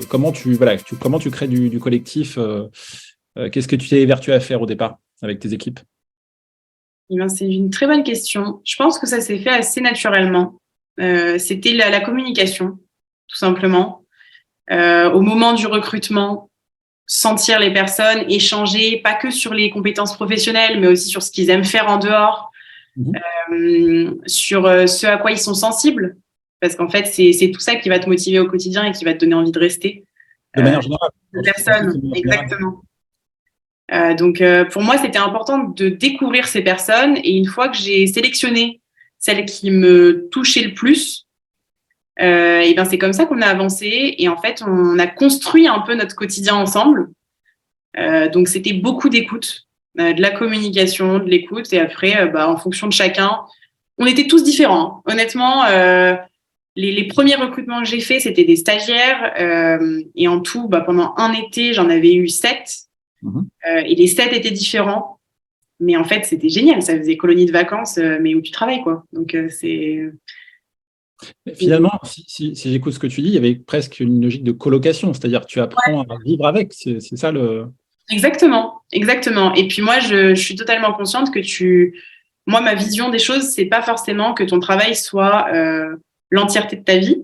comment tu crées du collectif, qu'est-ce que tu t'es évertué à faire au départ avec tes équipes? Eh bien, c'est une très bonne question. Je pense que ça s'est fait assez naturellement. C'était la communication, tout simplement. Au moment du recrutement, sentir les personnes, échanger, pas que sur les compétences professionnelles, mais aussi sur ce qu'ils aiment faire en dehors, Mmh. sur ce à quoi ils sont sensibles. Parce qu'en fait, c'est tout ça qui va te motiver au quotidien et qui va te donner envie de rester. De manière générale, De quand tu dis sensible, personnes, de manière générale. exactement. Donc, pour moi, c'était important de découvrir ces personnes. Et une fois que j'ai sélectionné celles qui me touchaient le plus, et ben c'est comme ça qu'on a avancé. Et en fait, on a construit un peu notre quotidien ensemble. Donc, c'était beaucoup d'écoute, de la communication, de l'écoute. Et après, en fonction de chacun, on était tous différents. Honnêtement, les premiers recrutements que j'ai faits, c'était des stagiaires. Et en tout, pendant un été, j'en avais eu 7. Mmh. Et les 7 étaient différents. Mais en fait, c'était génial. Ça faisait colonie de vacances, mais où tu travailles, quoi. Donc, Finalement, si j'écoute ce que tu dis, il y avait presque une logique de colocation, c'est-à-dire que tu apprends à vivre avec. C'est ça le. Exactement, exactement. Et puis moi, je suis totalement consciente que moi, ma vision des choses, c'est pas forcément que ton travail soit l'entièreté de ta vie,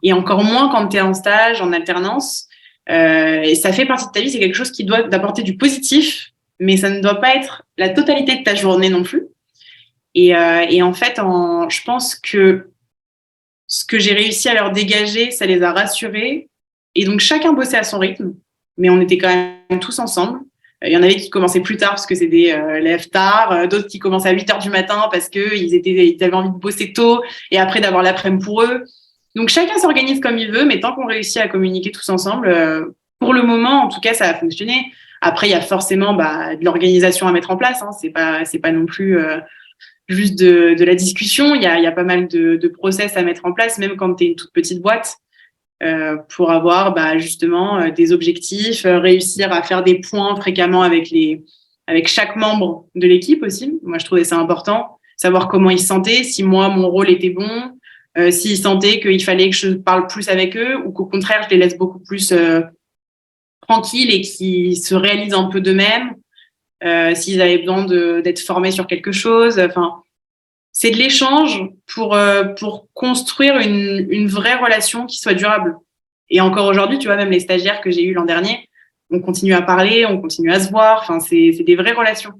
et encore moins quand tu es en stage, en alternance. Et ça fait partie de ta vie, c'est quelque chose qui doit d'apporter du positif, mais ça ne doit pas être la totalité de ta journée non plus. Et en fait, je pense que ce que j'ai réussi à leur dégager, ça les a rassurés. Et donc, chacun bossait à son rythme, mais on était quand même tous ensemble. Il y en avait qui commençaient plus tard parce que c'est des lève tard, d'autres qui commençaient à 8 heures du matin parce qu'ils avaient envie de bosser tôt et après d'avoir l'après-midi pour eux. Donc, chacun s'organise comme il veut, mais tant qu'on réussit à communiquer tous ensemble, pour le moment, en tout cas, ça a fonctionné. Après, il y a forcément de l'organisation à mettre en place. Hein. C'est pas non plus juste de la discussion. Il y a pas mal de process à mettre en place, même quand tu es une toute petite boîte, pour avoir justement des objectifs, réussir à faire des points fréquemment avec chaque membre de l'équipe aussi. Moi, je trouvais ça important, savoir comment ils se sentaient, si moi, mon rôle était bon, s'ils sentaient qu'il fallait que je parle plus avec eux ou qu'au contraire, je les laisse beaucoup plus tranquilles et qu'ils se réalisent un peu d'eux-mêmes. S'ils avaient besoin d'être formés sur quelque chose. Enfin, c'est de l'échange pour construire une vraie relation qui soit durable. Et encore aujourd'hui, tu vois, même les stagiaires que j'ai eus l'an dernier, on continue à parler, on continue à se voir. Enfin, c'est des vraies relations.